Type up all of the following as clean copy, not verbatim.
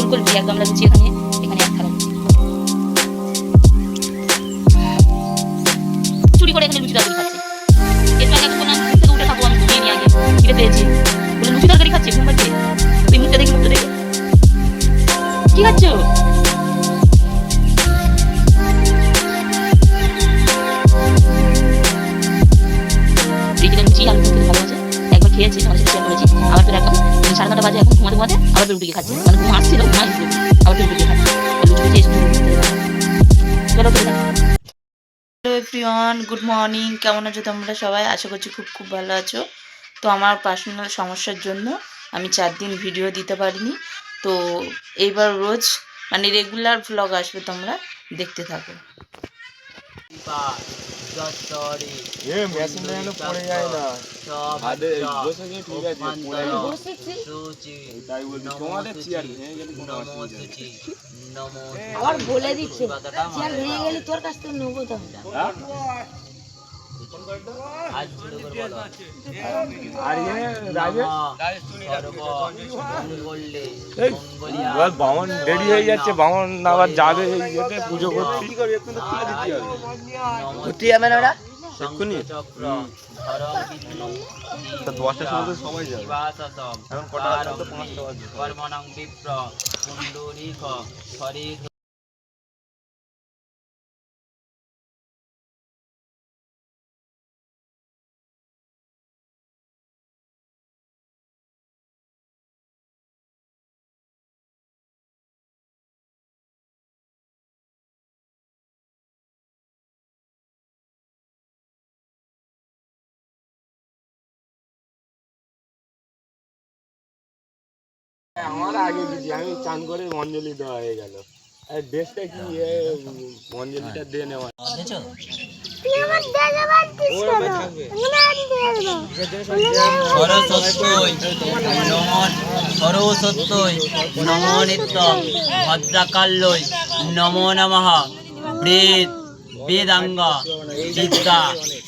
Simple রুটি, এক গামলা লুচি এখানে, এখানে এক থালা লুচি। চুরি করে এখানে লুচি তরকারি খাচ্ছে। এর আগে এখন আমি ঘুম থেকে উঠে খাবো, আমি ঘুমিয়ে নিয়ে আগে খিদে পেয়েছি বলে লুচি তরকারি খাচ্ছি ঘুম পাচ্ছে। তুই মুখটা দেখি, মুখটা দেখি কি খাচ্ছ? লুচি আলু খেতে ভালো আছে, একবার খেয়েছি তোমাদের সাথে শেয়ার করেছি। আবার ফের এখন 9:30 বাজে, এখন ঘুমাতে ঘুমাতে আবার ফের রুটি খাচ্ছে, মানে ঘুম আসছিল ঘুমাইছিল, আবার ফের রুটি খাচ্ছে। লুচি খেয়ে চলো চলো। Hello everyone, good morning. কেমন আছো তোমরা সবাই? আশা করছি খুব খুব ভালো আছো। তো আমার পার্সোনাল সমস্যার জন্য আমি 4 দিন ভিডিও দিতে পারিনি। তো এইবার রোজ মানে রেগুলার ভ্লগ আসবে, তোমরা দেখতে থাকো। আবার বলে দিচ্ছে চেয়ার ভেঙে গেলে তোর কাছ থেকে নেবো তো বামন রেডি হয়ে যাচ্ছে, বামন আবার যাবে পুজো করতে। এক্ষুনি 10টার সময় সবাই যাবে, এখন কটা বাজে? 5টা বাজে। আমার আগে দিচ্ছি, আমি চান করে অঞ্জলি দেওয়া হয়ে গেল। আর ড্রেসটা কি অঞ্জলিটা দিয়ে নেওয়া সরস্বত্যই নমো নিত্যং ভদ্রাকাল্যই নমো নমঃ। বেদাঙ্গ বিদ্যা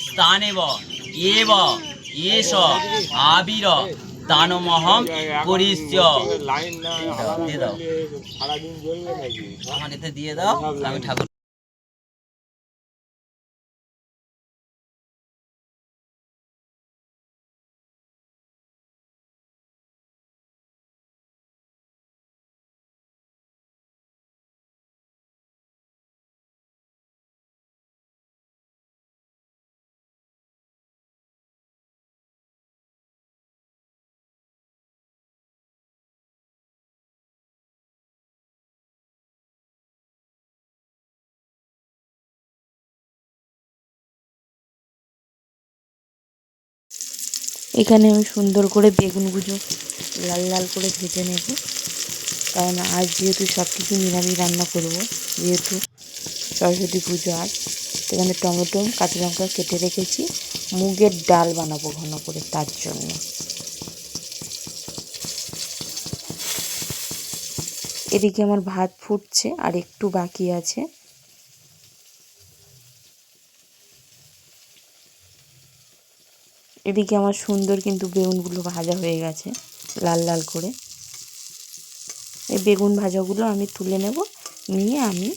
স্থানেব এব এষ আবির দানমহং করিষ্য। লাইন না দিয়ে দাও, সারাদিন জ্বলবে নাকি? আমার এতে দিয়ে দাও, আমি ঠাকুর। এখানে আমি সুন্দর করে বেগুন গুঁজো লাল লাল করে ভেজে নেব, কারণ আজ যেহেতু সব কিছু নিরামিষ রান্না করব, যেহেতু সরস্বতী পুজো। আজ এখানে টমেটো কাঁচা লঙ্কা কেটে রেখেছি, মুগের ডাল বানাবো ঘন করে, তার জন্য। এদিকে আমার ভাত ফুটছে আর একটু বাকি আছে। এদিকে আমার সুন্দর কিন্তু বেগুনগুলো ভাজা হয়ে গেছে লাল লাল করে। এই বেগুন ভাজাগুলো আমি তুলে নেব, নিয়ে আমি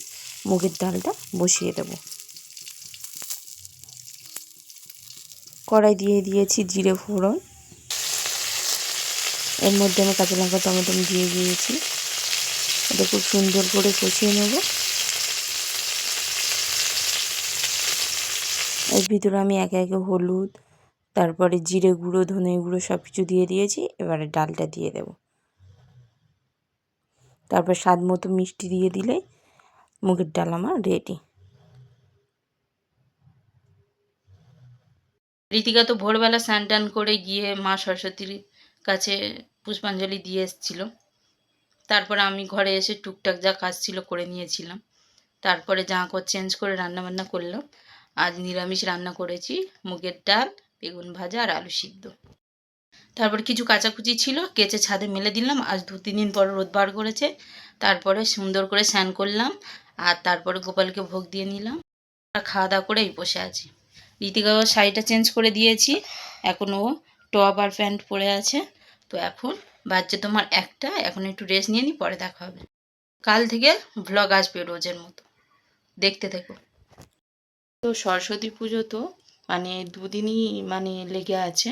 মুগের ডালটা বসিয়ে দেব। কড়াই দিয়ে দিয়েছি জিরে ফোড়ন, এর মধ্যে আমি কাঁচা লঙ্কা টমেটো দিয়ে দিয়েছি। এটা খুব সুন্দর করে কষিয়ে নেব। এর ভিতরে আমি একে একে হলুদ, তারপরে জিরে গুঁড়ো, ধনে গুঁড়ো সব কিছু দিয়ে দিয়েছি। এবারে ডালটা দিয়ে দেব, তারপর স্বাদ মতো মিষ্টি দিয়ে দিলে মুগের ডাল আমার রেডি। রীতিকা তো ভোরবেলা স্নান টান করে গিয়ে মা সরস্বতীর কাছে পুষ্পাঞ্জলি দিয়ে এসেছিল। তারপরে আমি ঘরে এসে টুকটাক যা কাজ ছিল করে নিয়েছিলাম। তারপরে জামা কাপড় চেঞ্জ করে রান্নাবান্না করলাম। আজ নিরামিষ রান্না করেছি, মুগের ডাল, বেগুন ভাজা আর আলু সিদ্ধ। তারপর কিছু কাচাকুচি ছিল, কেচে ছাদে মেলে দিলাম। আজ 2-3 দিন পর রোদ বার করেছে। তারপরে সুন্দর করে স্নান করলাম, আর তারপরে গোপালকে ভোগ দিয়ে নিলাম। খাওয়া দাওয়া করে এই বসে আছি। রীতিকাও শাড়িটা চেঞ্জ করে দিয়েছি, এখন ও টপ আর প্যান্ট পরে আছে। তো এখন বাজছে তোমার 1টা, এখন একটু রেস্ট নিয়ে নিই, পরে দেখা হবে। কাল থেকে ভ্লগ আসবে রোজের মতো, দেখতে থেকো। তো সরস্বতী পুজো তো মানে দুদিনই মানে লেগে আছে,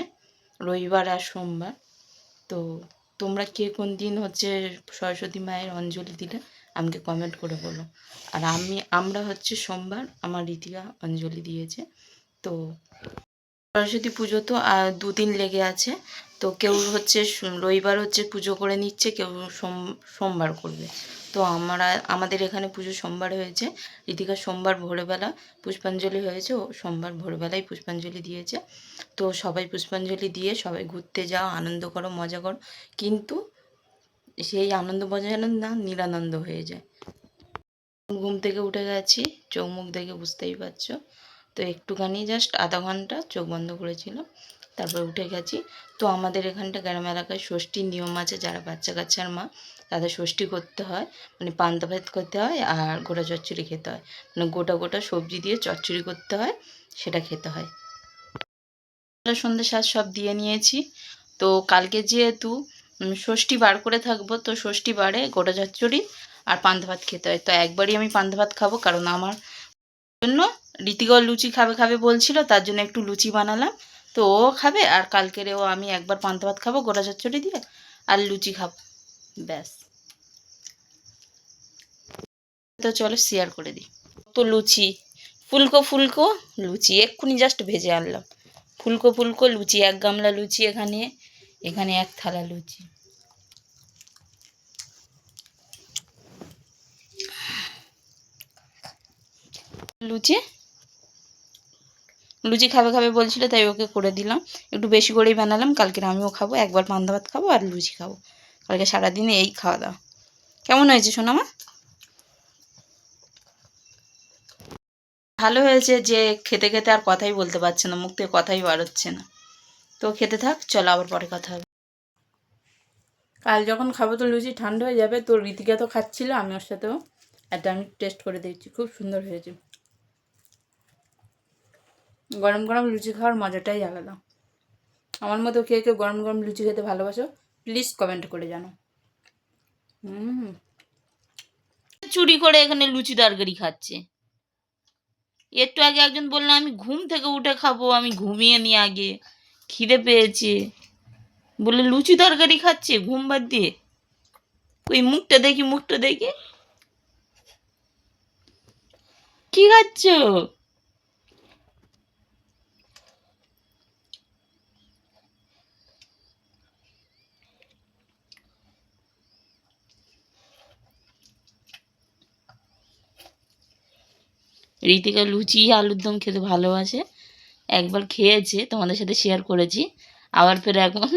রবিবার আর সোমবার। তো তোমরা কে কোন দিন হচ্ছে সরস্বতী মায়ের অঞ্জলি দিলে আমাকে কমেন্ট করে বলো। আর আমরা হচ্ছে সোমবার, আমার ঋতিকা অঞ্জলি দিয়েছে। তো সরস্বতী পুজো তো আর দুদিন লেগে আছে। তো কেউ হচ্ছে রবিবার হচ্ছে পুজো করে নিচ্ছে, কেউ সোমবার করবে। তো আমাদের এখানে পুজো সোমবার হয়েছে। ঋতিকা সোমবার ভোরবেলা পুষ্পাঞ্জলি হয়েছে, ও সোমবার ভোরবেলায় পুষ্পাঞ্জলি দিয়েছে। তো সবাই পুষ্পাঞ্জলি দিয়ে সবাই ঘুরতে যাও, আনন্দ করো, মজা করো। কিন্তু সেই আনন্দ মজা যেন না নিরানন্দ হয়ে যায়। ঘুম থেকে উঠে গেছি, চোখ মুখ দেখে বুঝতেই পারছো। তো একটুখানি জাস্ট আধা ঘন্টা চোখ বন্ধ করেছিলাম, তারপর উঠে গেছি। তো আমাদের এখানটা গ্রাম এলাকায় ষষ্ঠীর নিয়ম আছে, যারা বাচ্চা কাচ্চার মা তাদের ষষ্ঠী করতে হয়, মানে পান্তা ভাত করতে হয় আর গোটা চচ্চড়ি খেতে হয়, মানে গোটা গোটা সবজি দিয়ে চচ্চড়ি করতে হয়, সেটা খেতে হয়। সন্ধ্যে সাজ সব দিয়ে নিয়েছি। তো কালকে যেহেতু ষষ্ঠী বার করে থাকবো, তো ষষ্ঠী বারে গোটা চচ্চড়ি আর পান্তা ভাত খেতে হয়। তো একবারই আমি পান্তা ভাত খাবো, কারণ আমার জন্য ঋতিকা লুচি খাবে বলছিল, তার জন্য একটু লুচি বানালাম। তো ও খাবে, আর কালকেরেও আমি একবার পান্তা ভাত খাবো গোটা চচ্চড়ি দিয়ে, আর লুচি খাবো, ব্যাস। তো চলো শেয়ার করে দিই। তো লুচি ফুলকো ফুলকো লুচি এক্ষুনি জাস্ট ভেজে আনলাম। ফুলকো ফুলকো লুচি, 1 গামলা লুচি, এখানে 1 থালা লুচি। লুচি লুচি খাবে বলছিল, তাই ওকে করে দিলাম। একটু বেশি করেই বানালাম, কালকের আমিও খাবো, একবার পান্তা ভাত খাবো আর লুচি খাবো। কালকে সারাদিনে এই খাওয়া দাওয়া। কেমন হয়েছে সোনামা? ভালো হয়েছে, যে খেতে খেতে আর কথাই বলতে পারছে না, মুখ থেকে কথাই বার হচ্ছে না। তো খেতে থাক, চলো আবার পরে কথা হবে। কাল যখন খাবো তো লুচি ঠান্ডা হয়ে যাবে। তো ঋতিকা তো খাচ্ছিল, আমি ওর সাথেও একটা আমি টেস্ট করে দেখছি, খুব সুন্দর হয়েছে। গরম গরম লুচি খাওয়ার মজাটাই আলাদা। আমার মতো কে কে গরম গরম লুচি খেতে ভালোবাসো প্লিজ কমেন্ট করে জানো। চুরি করে এখানে লুচি তরকারি খাচ্ছে। একটু আগে একজন বললো আমি ঘুম থেকে উঠে খাবো, আমি ঘুমিয়ে নি, আগে খিদে পেয়েছে বলে লুচি তরকারি খাচ্ছে ঘুম বাদ দিয়ে। ওই মুখটা দেখি কি খাচ্ছ? ঋতিকা লুচি আলুর দম খেতে ভালোবাসে, একবার খেয়েছে, তোমাদের সাথে শেয়ার করেছি। আবার ফের এখন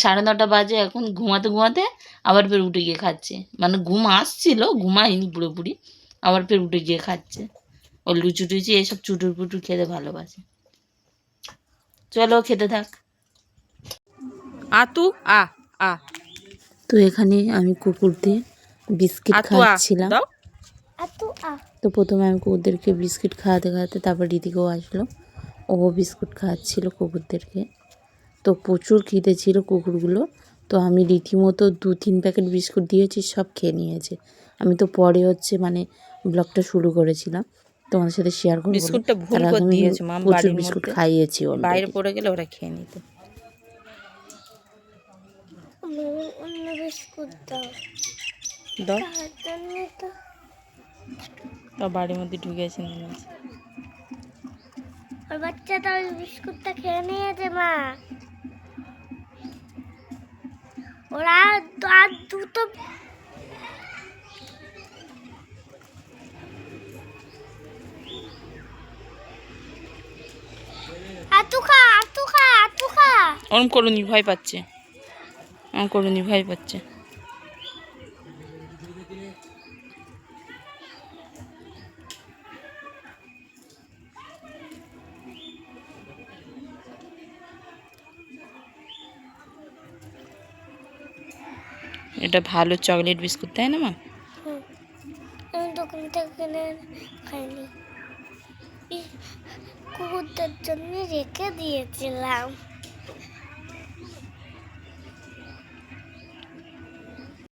9:30 বাজে, এখন ঘুমাতে আবার ফের উঠে গিয়ে খাচ্ছে। মানে ঘুম আসছিল, ঘুমায়নি পুরোপুরি, আবার ফের উঠে গিয়ে খাচ্ছে। ও লুচি টুচি এসব চুটুর পুটুর খেতে ভালোবাসে। চলো খেতে থাক। আতু আ আ তো এখানে আমি কুকুরদের বিস্কিট খাওয়াচ্ছিলাম। তো প্রথমে আমি কুকুরদেরকে বিস্কিট খাওয়াতে তারপর ঋতিকাও আসলো, ও বিস্কুট খাওয়াচ্ছিল কুকুরদেরকে। তো প্রচুর খিদে ছিল কুকুরগুলো। তো আমি রীতিমতো 2-3 প্যাকেট বিস্কুট দিয়েছি, সব খেয়ে নিয়েছে। আমি তো পরে হচ্ছে মানে ব্লগটা শুরু করেছিলাম তোমাদের সাথে শেয়ার করবো। বিস্কুটটা ভুল করে দিয়েছে মা, প্রচুর বিস্কুট খাইয়েছি, ওর বাইরে পড়ে গেলে ওরা খেয়ে নিত। অন্য বিস্কুট দাও। তা বাড়ির মধ্যে ঢুকেছে ওর বাচ্চাটা ওই বিস্কুটটা খেয়ে নিয়েছে মা। ওরা আর দুটো আতু খা। ওরম করুনি, ভয় পাচ্ছে, ভয় পাচ্ছে। এটা ভালো চকলেট বিস্কুট, তাই না মা? আমি দোকান থেকে কিনে খাইনি, কুকুরদের জন্য রেখে দিয়েছিলাম।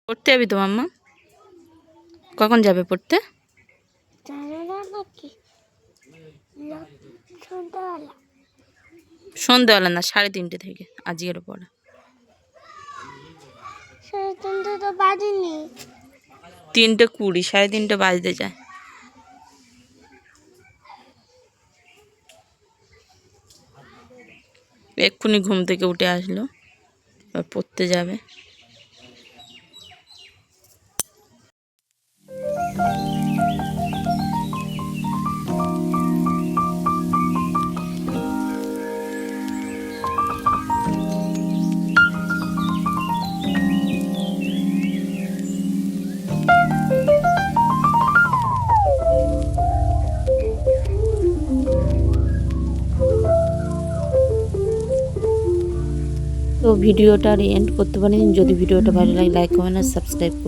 করতে যাবি তো মাম্মা? কখন যাবে পড়তে? সন্ধ্যাবেলা না, 3:30 থেকে আজকের পড়া। 3:20, 3:30 বাজতে যায়। এক্ষুনি ঘুম থেকে উঠে আসলো, এবার পড়তে যাবে। তো ভিডিওটা আর এন্ড করতে পারিনি। যদি ভিডিওটা ভালো লাগে লাইক কমেন্ট আর সাবস্ক্রাইব করুন।